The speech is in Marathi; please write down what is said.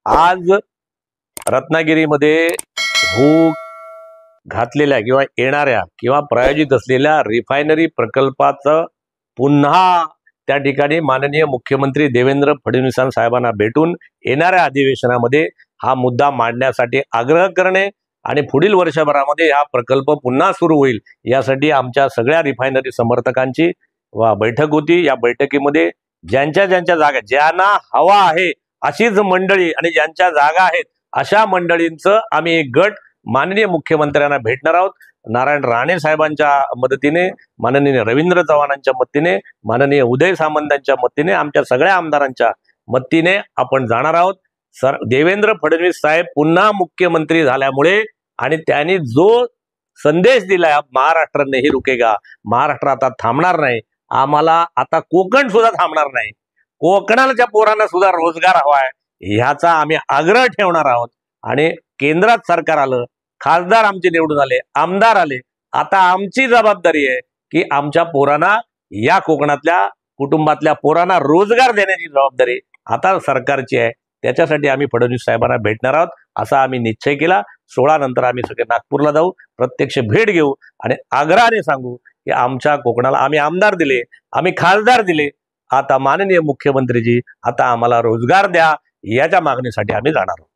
आज रत्नागिरीमध्ये होऊ घातलेल्या किंवा येणाऱ्या किंवा प्रायोजित असलेल्या रिफायनरी प्रकल्पाचं पुन्हा त्या ठिकाणी माननीय मुख्यमंत्री देवेंद्र फडणवीस साहेबांना भेटून येणाऱ्या अधिवेशनामध्ये हा मुद्दा मांडण्यासाठी आग्रह करणे आणि पुढील वर्षभरामध्ये हा प्रकल्प पुन्हा सुरू होईल यासाठी आमच्या सगळ्या रिफायनरी समर्थकांची बैठक होती। या बैठकीमध्ये ज्यांच्या जागा ज्यांना हवा आहे अशीच मंडळी आणि ज्यांच्या जागा आहेत अशा मंडळींचं आम्ही एक गट माननीय मुख्यमंत्र्यांना भेटणार आहोत। नारायण राणे साहेबांच्या मदतीने, माननीय रवींद्र चव्हाणांच्या मदतीने, माननीय उदय सामंतांच्या मदतीने, आमच्या सगळ्या आमदारांच्या मदतीने आपण जाणार आहोत। देवेंद्र फडणवीस साहेब पुन्हा मुख्यमंत्री झाल्यामुळे आणि त्यांनी जो संदेश दिलाय महाराष्ट्र नाही रुकेगा, महाराष्ट्र आता थांबणार नाही, आम्हाला आता कोकण सुद्धा थांबणार नाही, कोकणाच्या पोरांना सुद्धा रोजगार हवाय ह्याचा आम्ही आग्रह ठेवणार आहोत। आणि केंद्रात सरकार आलं, खासदार आमचे निवडून आले, आमदार आले, आता आमची जबाबदारी आहे की आमच्या पोरांना, या कोकणातल्या कुटुंबातल्या पोरांना रोजगार देण्याची जबाबदारी आता सरकारची आहे। त्याच्यासाठी आम्ही फडणवीस साहेबांना भेटणार आहोत असा आम्ही निश्चय केला। 16 नंतर आम्ही सगळे नागपूरला जाऊ, प्रत्यक्ष भेट घेऊ आणि आग्रहाने सांगू की आमच्या कोकणाला आम्ही आमदार दिले, आम्ही खासदार दिले, आता माननीय मुख्यमंत्रीजी आता आम्हाला रोजगार द्या, याच्या मागणीसाठी आम्ही जाणार आहोत।